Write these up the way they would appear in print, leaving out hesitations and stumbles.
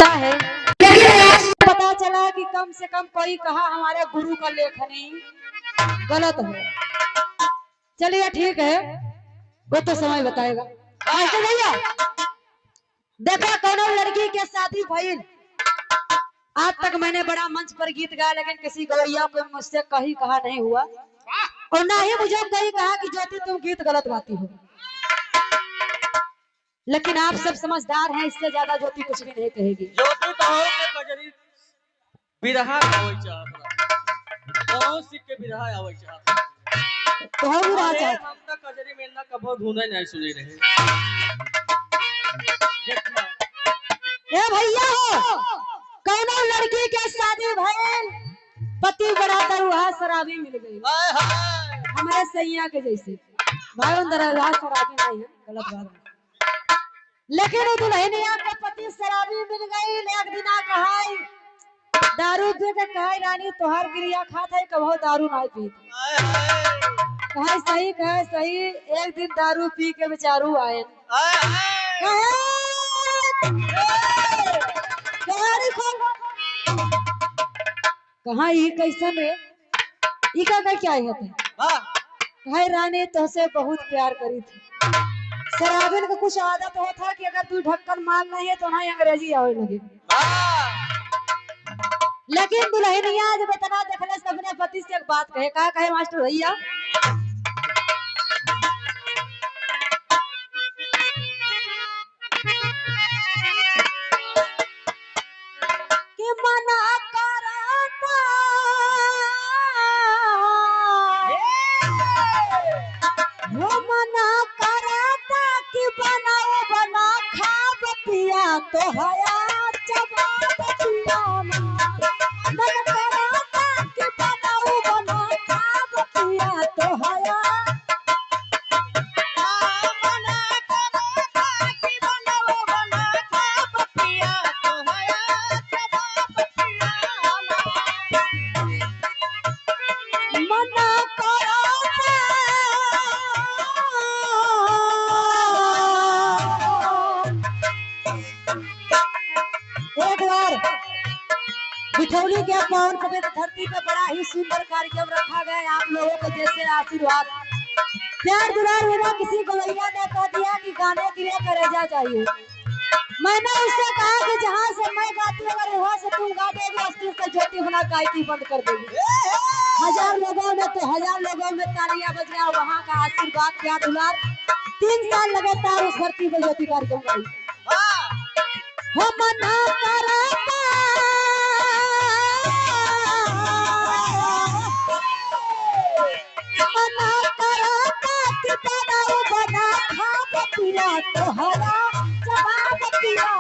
है। लेकिन पता चला कि कम से कम कोई कहा हमारे गुरु का लेखनी गलत है। चलिए ठीक है, वो तो समय बताएगा। ऐसे भैया देखा कौन लड़की के शादी भइल। आज तक मैंने बड़ा मंच पर गीत गाया, लेकिन किसी गवैया को मुझसे कहीं कहा नहीं हुआ, और ना ही मुझे कहीं कहा कि ज्योति तुम गीत गलत गाती हो। लेकिन आप सब समझदार हैं, इससे ज्यादा ज्योति कुछ भी नहीं कहेगी। ज्योति कहो के कजरी बिरहा आवे चाहत कहो सीख के बिरहा आवे चाहत तो हम भी रहा चाहते। हम तक कजरी में ना कबो धुने नहीं सुने रहे। ए भैया हो कौनो लड़की के शादी भइल, पति बड़ा दरुहा शराबी मिल गई। हमारे सैया के जैसे भाई दरुहा शराबी नहीं है, गलत बात है। लेकिन दुल्हनिया के पति शराबी मिल गई। एक दिना कहाई दारू पी के कहाई रानी तोहार क्रिया खात है, कहो दारू नहीं पी। कहाई सही कहे सही। एक दिन दारू पी के बेचारू आए कहा ये कैसन रे, ई का क्या होते भाई रानी तुझसे बहुत प्यार करी थी। शराबिन का कुछ आदत होता कि अगर तू ढक्कन मार नहीं है तो ना अंग्रेजी आवे लगे। लेकिन दुल्हनिया जब इतना देखले सबने पति से एक बात कहे। का कहे मास्टर भैया कि मना करता वो मना करता कि बनाओ बना खाब पिया तो हया चबा पिया मन करता कि बनाओ बना खाब पिया तो हया बिठौली के पावन पवित्र धरती पे बड़ा ही सुंदर कार्यक्रम रखा गया है। आप लोगों को जैसे आशीर्वाद प्यार दुलार होगा। किसी गवैया ने कह दिया कि गाने के लिए करेजा चाहिए। मैंने उससे कहा कि जहाँ से मैं गाती हूँ अगर वहाँ से तुम गा दोगे अस्थिर से ज्योति होना गायकी बंद कर देगी। हजार लोगों में तो हजार लोगों में तालियां बज गया। वहाँ का आशीर्वाद प्यार दुलार 3 साल लगातार उस धरती पे ज्योति कार्यक्रम गाई। हो मना करता मना करता कि बनाओ बना खाब पिया तो हरा जवाब पिया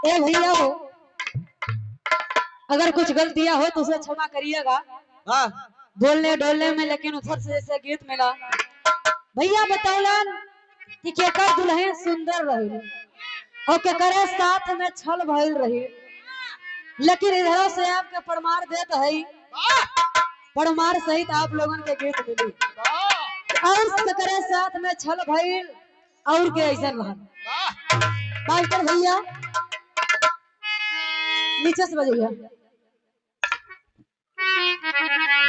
ए भैया हो अगर कुछ गलतियां हो तो उसे क्षमा करिएगा बोलने डोलने में। लेकिन उधर से जैसे गीत मिला भैया बतौलन कि केकर दुल्हन सुंदर रही और केकर साथ में छल भइल रही। लेकिन इधर से आपके प्रमाण देत है, प्रमाण सहित आप लोगन के गीत मिली और केकर साथ में छल भइल और के ऐसा रहा मास्टर भैया नीचे से बजैया।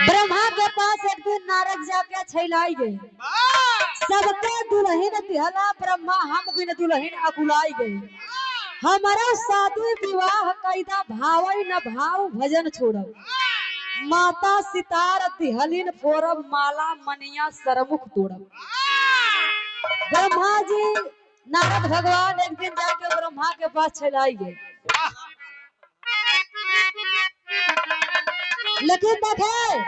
ब्रह्मा के पास एक दिन नारद जाके छैलाई गए, सबके दुल्हन दिहला ब्रह्मा हम बिन दुल्हन अकुलाई गए। हमारा शादी विवाह कैदा भावई न भाव भजन छोड़ब, माता सितार दिहलिन फोरब माला मनिया सरमुख तोड़ब। ब्रह्मा जी नारद भगवान एक दिन जाके ब्रह्मा के पास छैलाई गए, लेकिन देखे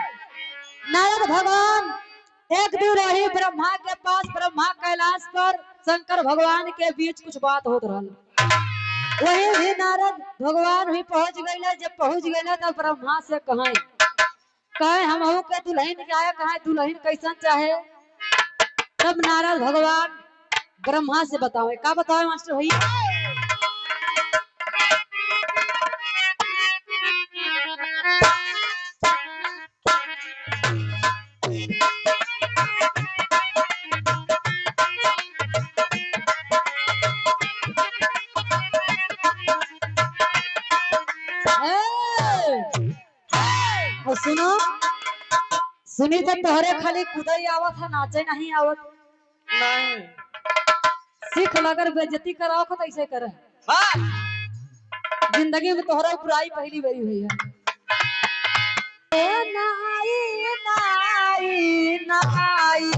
नारद भगवान एक दिन रही ब्रह्मा के पास, ब्रह्मा कैलाश पर शंकर भगवान के बीच कुछ बात होत रहा। वही भी नारद भगवान भी पहुंच गए। जब पहुंच गए तब ब्रह्मा से कहे हम के दुल्हन चाहे, कहे दुल्हन कैसन चाहे। तब नारद भगवान ब्रह्मा से बतावे, का बतावे मास्टर भैया। सुनो सुनी तो तोहरे खाली कूदई आवत है, नाचे नहीं आवत। नहीं सीख अगर बेइज्जती कराओ तो ऐसे करे। जिंदगी में तोहरा बुराई पहली बारी हुई है। नाई नाई नाई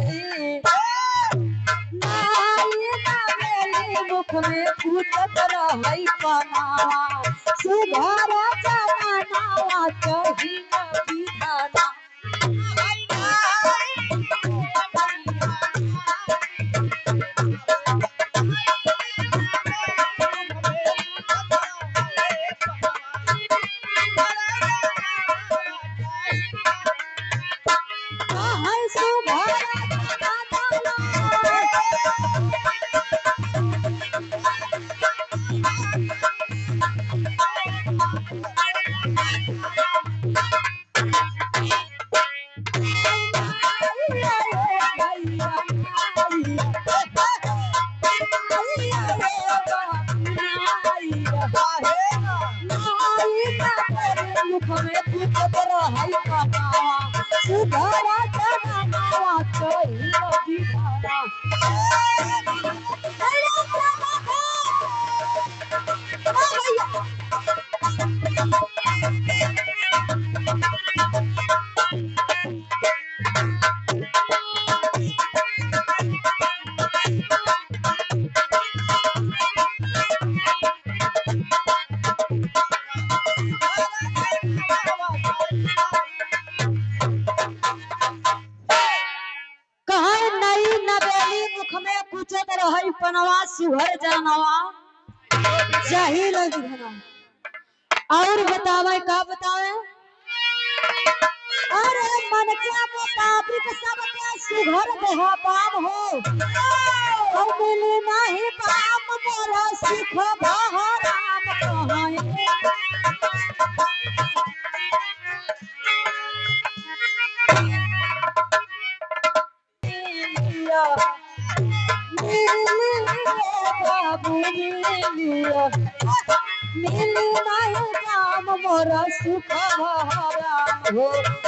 नाई नाई मुख में फूटत रहई पनावा, सुघरा जनानावा कहीं न बिधाना। पनवा सुहर जानवा जाहिल और बतावे का बतावे। अरे मन के मुताबिक सबके सुहर देहा बाम हो, और मिली नहीं बाम मोरा सुख बहराम कहाए। मिली नहीं काम मोरा सुख भराम हो,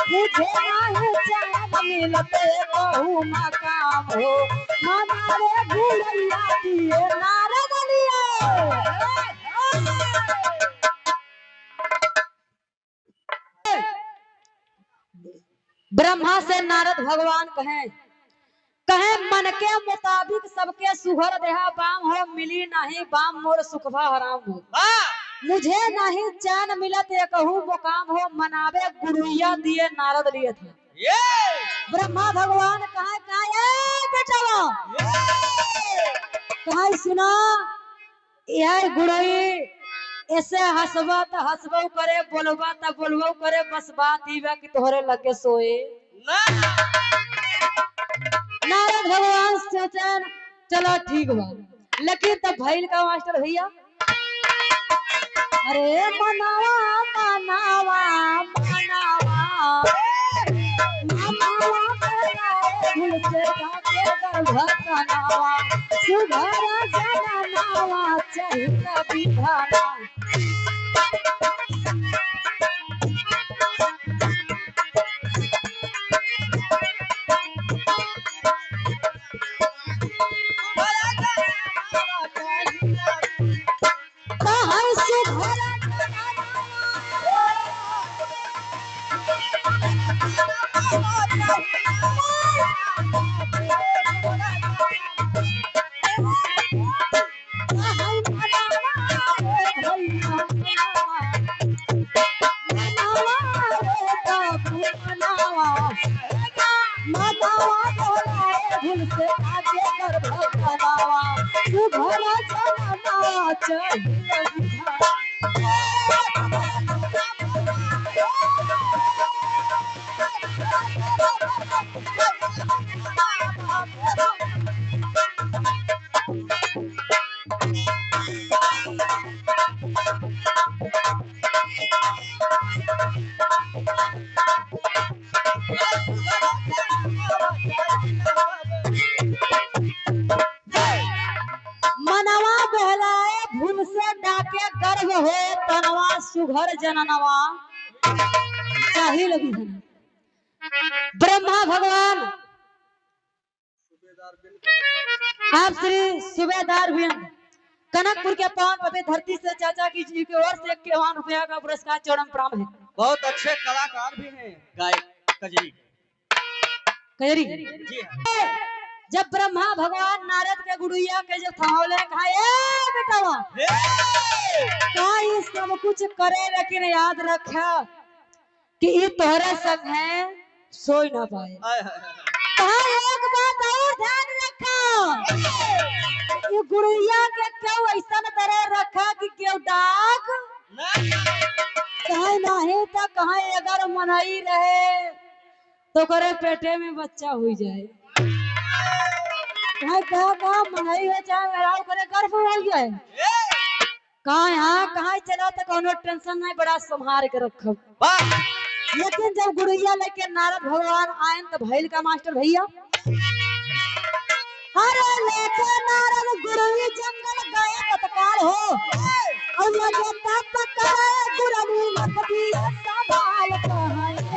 मुझे नहीं चैन मिलते कहूँ मकाम हो। मनारे भूलैया दिए नारद लिए। ब्रह्मा से नारद भगवान कहे मन के मुताबिक सबके सुहर देहा बाम हो, मिली नहीं बाम मोर सुखभा हराम हो। मुझे नहीं चैन मिलत ये कहूँ मुकाम हो, मनावे गुरुइया दिए नारद लिए थे। ब्रह्मा भगवान कहा सुना यह गुड़ई ऐसे हंसबा तो हंसबो करे, बोलबा तो बोलबो करे, बस बात ही कि तोहरे लगे सोए। नारद भगवान सोचन चलो ठीक बा, लेकिन तब भइल का मास्टर भैया। अरे मनावा मनावा मनावा मनावा भूल से जाके गर्भ तनावा सुघर जननावा चाहिए विधाना कहाँ सुघर मनवा बहलाए भूल से डाके गर्भ हो तनवा सुघर जननवा चाही लगी है ब्रह्मा भगवान आप श्री सूबेदार बिंद कनकपुर के पावन पते धरती से चाचा की जी की ओर से 51 रुपया का पुरस्कार चौड़म प्राम है। बहुत अच्छे कलाकार भी हैं गायक कजरी कजरी जी हाँ। जब ब्रह्मा भगवान नारद के गुड़िया के जब थमौले कहा ए बेटावा कहा ये सब कुछ करे लेकिन याद रखा कि ये तोहरे संग है सोई ना पाए। कहा एक बात और ध्यान रखा ये गुड़िया के क्यों ऐसा तरह रखा कि क्यों डाक कहा नहीं तो कहा अगर मनाई रहे तो करे पेटे में बच्चा हुई जाए कहा मनाई हो चाहे मेरा करे गर्भ हो जाए कहा यहाँ कहा चला तो कोनो टेंशन नहीं बड़ा संभाल के रखो। लेकिन जब गुड़िया लेके नारद भगवान आए तो भैल का मास्टर भैया अरे लेके नारद गुरुवी जंगल गए तत्काल हो और लगे तत्काल गुरुवी लखदी सवाल कहानी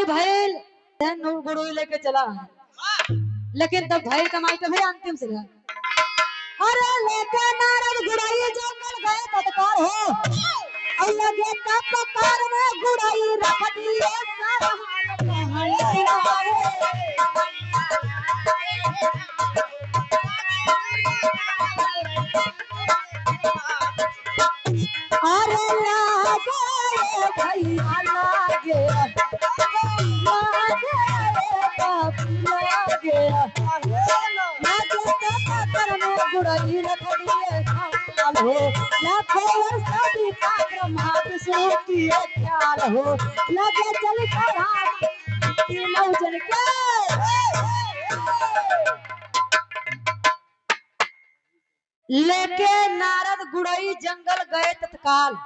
भैल गुरु लेके चला लेकिन तब भैल का मास्टर भैया अंतिम से रहा। अरे लेके नारद गुड़ाई जंगल गए तत्काल हो और लगे तत्काल में गुड़ाई रख दिए सारा अरे लागे भैया लागे गुड़ाई रख दिए हो लाखों वर्ष बीता ब्रह्मा विष्णु की ख्याल हो लगे चल तीनों जन के लेके नारद गुड़ाई जंगल गए तत्काल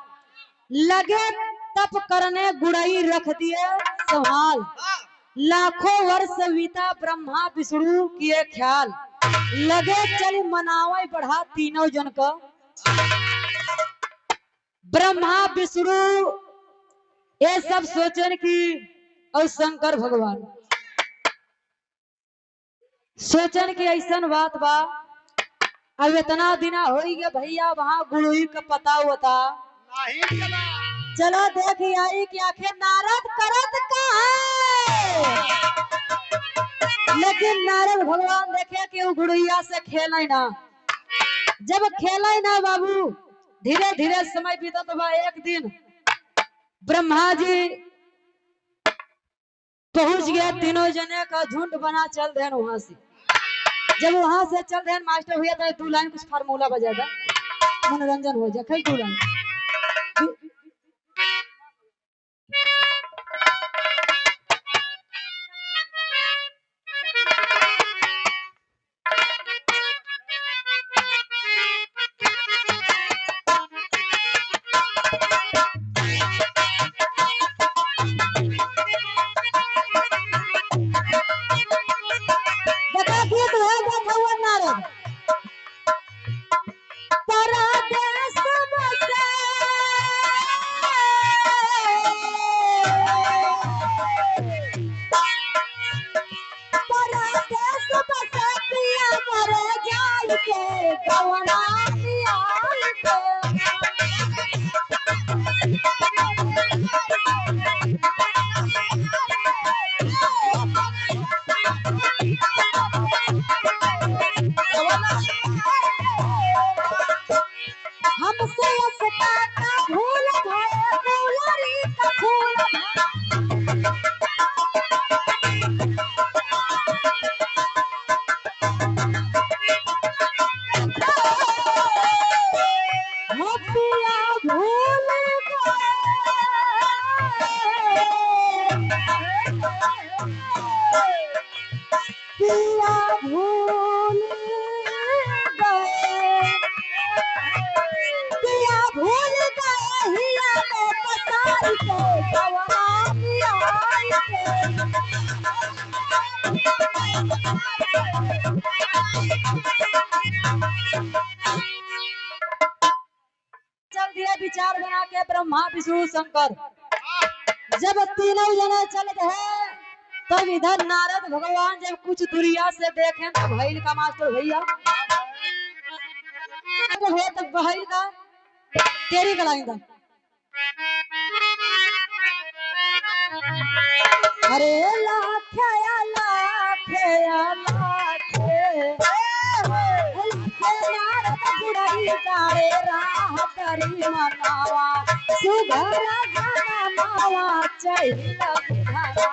लगे तप करने गुड़ाई रख दिए संभाल लाखों वर्ष बीता ब्रह्मा विष्णु किए ख्याल लगे चल मनावे बढ़ा तीनों जन का ब्रह्मा विष्णु ये सब सोचन की और शंकर भगवान सोचन की ऐसा बात बा अब इतना दिना हो गया भैया वहां गुरुई का पता होता चलो देख आई कि आखिर नारद करत का है लेकिन नारद भगवान देखे कि वो गुड़िया से खेले ना जब खेले ना बाबू धीरे धीरे समय बीता तो एक दिन ब्रह्मा जी पहुंच गया तीनों जने का झुंड बना चल रहे वहां से जब वहां से चल रहे मास्टर हुआ तो 2 लाइन कुछ फार्मूला बजा था मनोरंजन हो जाए कई 2 लाइन गवना पियाई के हमसे अस्ताता भूल गए गुलरी का फूल हो पिया भूल गए पिया भूल गए पिया भूल गए हिया में पसार के गवना पियाई के चल दिया विचार बना के ब्रह्मा विष्णु शंकर जब तीनों जने चल गए तब इधर नारद भगवान जब कुछ दूरिया से देखे तो भैल का मास्टर भैया तो है तब भैल का तेरी गलाइंदा अरे लाखे लाखे लाखे नारद गुड़ई गारे राह करी मनावा सुघर जनावा चहिला विधावा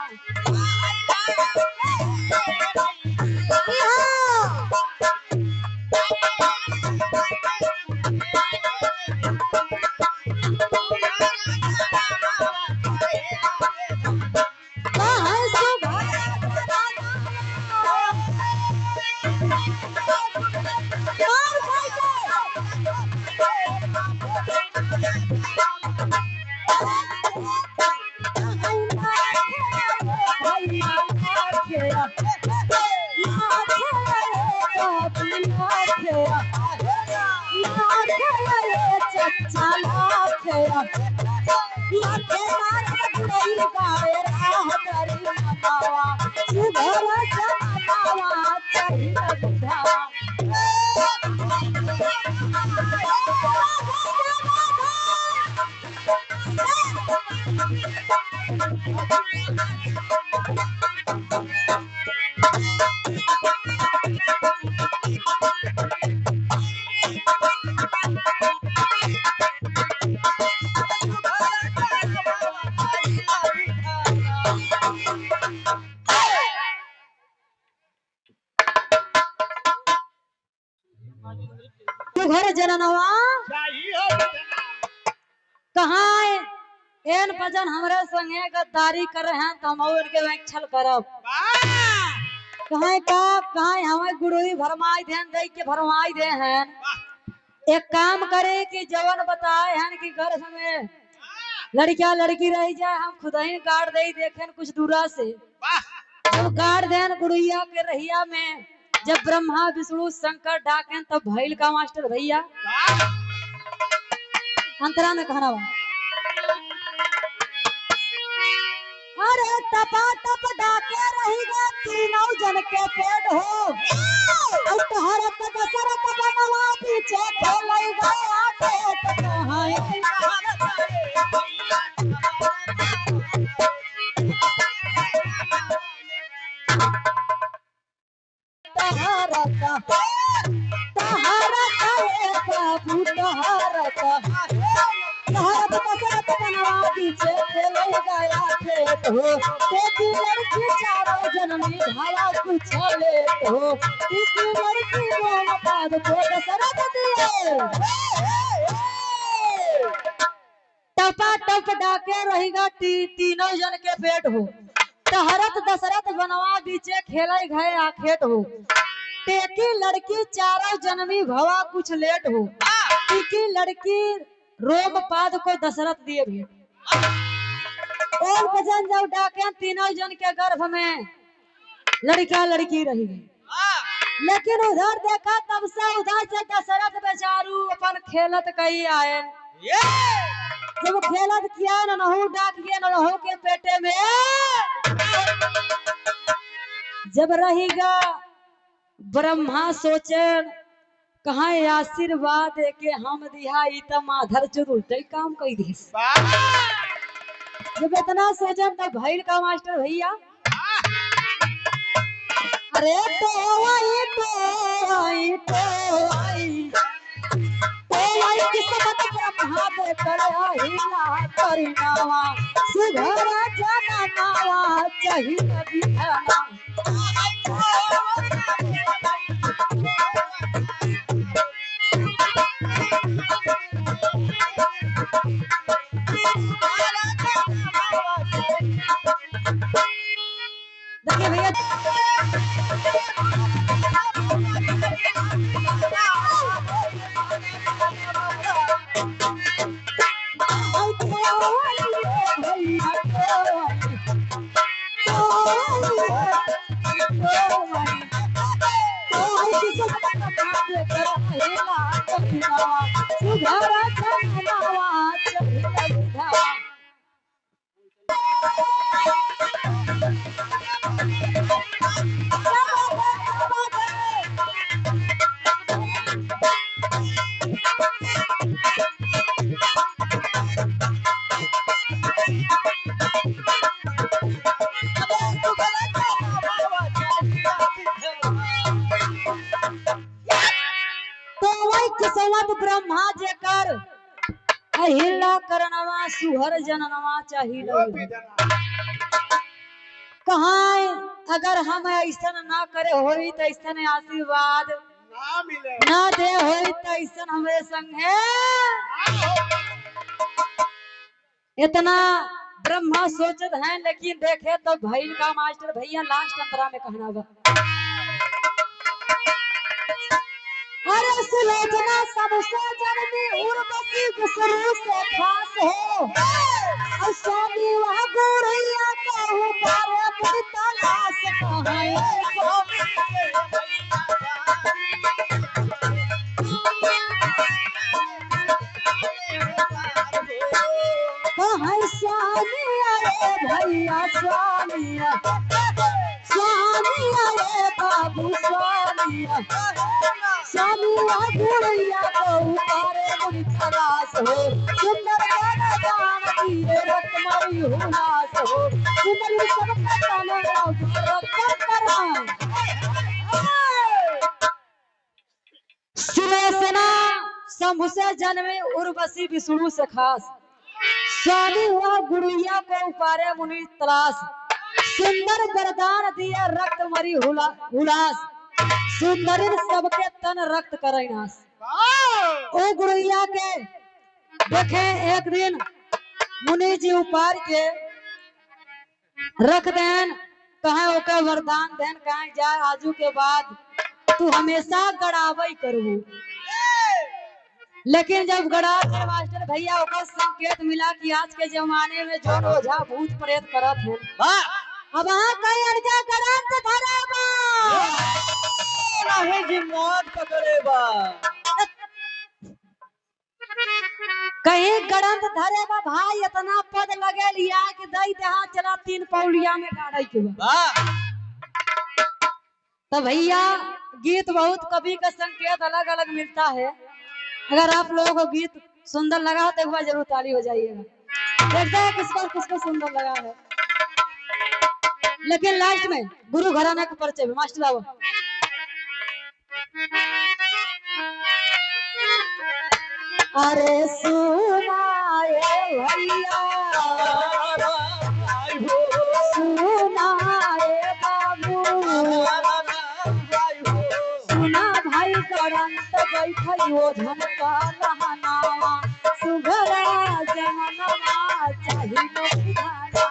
घर जननवा कहाँ एन भजन हमरे संगे गद्दारी कर रहे हैं तो हम उनके बैंक छल करब कहाँ हमें गुरुई भरमाई देन दे के भरमाई दे हैं एक काम करे कि जवन बताए हैं कि घर में लड़कियां लड़की रह जाए हम खुद ही गाड़ दे देखें कुछ दूरा से जब गाड़ देन गुरुइया के रहिया में जब ब्रह्मा विष्णु शंकर डाकें तब भैल का मास्टर भैया अंतरा में कहना अरे टपा टप डाके रहेगा तीनों जन के पेट हो और तोहरा तो दशरथ बनवा पीछे खेलेगा पेट कहाँ लड़की चारों जन्मी भाड़ा कुछ लेट हो इसी लड़की को पाद को दशरथ दिए टपा टप डाके रहेगा तीनों जन के पेट हो तहरत दशरथ बनवा बीचे खेले गए आखेट हो टेकी लड़की चारों जन्मी भवा कुछ लेट हो टीकी लड़की रोम पाद को दशरथ दिए भेंट और भजन जब डाके तीनों जन के गर्भ में लड़का लड़की रही लेकिन उधर देखा तब से उधर से दशरथ बेचारू अपन खेलत कही आए जब खेलत किया न नहु डाक गया न नहु के पेटे में जब रहेगा ब्रह्मा सोचे कहाँ आशीर्वाद के हम दिया ई त माधर चुद उल्टे काम कई दिस। जब इतना सोचम तब भइल का मास्टर भैया। अरे तो आई किस्मत ब्रह्मा दे कर हिला परिणामा सुघर जननावा चाहिए विधाना। देखिए भैया किस्मत ब्रह्मा जेकर अहिला करनवा सुहर जननवा चाहिए। कहाँ अगर हम ऐसा ना करे होई तो ऐसा आशीर्वाद ना दे होई तो ऐसा हमारे संगे इतना ब्रह्मा सोचत है। लेकिन देखे तो भैल का मास्टर भैया लास्ट अंतरा में कहना बा। अरे सुलोचना सबसे जन्मी उर्वशी शुरू से खास हो और स्वामी वह गोरैया कहूँ पारे मुझ तलाश कहाँ स्वामी अरे भैया स्वामी स्वामी अरे बाबू स्वामी स्वामी गुड़ैया को उतारे मुझ तलाश हो सुंदर गाना गान दिए रत्नमणि हुलास हो सुंदर सबका गाना सुलोचना शंभु से जन्मे उर्वशी विष्णु से खास स्वामी हुआ गुड़ैया को उतारे मुनि तलाश सुंदर वरदान दिए रत्नमणि हुलास सुंदर सबके तन रक्त करैनास। ओ गुड़ैया के देखे एक दिन मुनि जी उपार के रख देन कहे ओके वरदान देन कहे जा आजू के बाद तू हमेशा गड़ावई करबू। लेकिन जब गड़ा के मास्टर भैया ओकर संकेत मिला कि आज के जमाने में जो ओझा भूत प्रेत करत है अब वहां कई अर्जा करत धराबा रहे जी मौत पकड़ेबा कहीं गड़ंत धरेगा भाई इतना पद लगे लिया कि दई दहा चला 3 पौलिया में गाड़ई के तो भैया गीत बहुत कवि का संकेत अलग अलग मिलता है। अगर आप लोगों को गीत सुंदर लगा हो तो एक बार जरूर ताली हो जाइएगा। देखते हैं किसको सुंदर लगा है। लेकिन लास्ट में गुरु घराना के परिचय में मास्टर आओ। अरे सुनाए भैया सुनाए बाबू सुना भाई करंत बैठई वो धन का लहनावा सुघरा जमनवा चाहिए विधाना।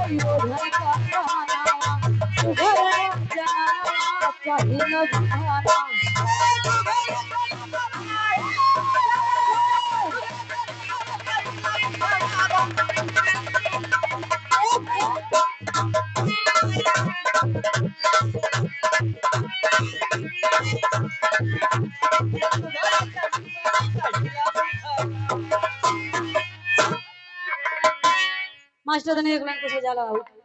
कोई ओढ़न का खाना सुघर जनाना चाहे न बुझाना मास्टर ने एक लाइन को सजा लगा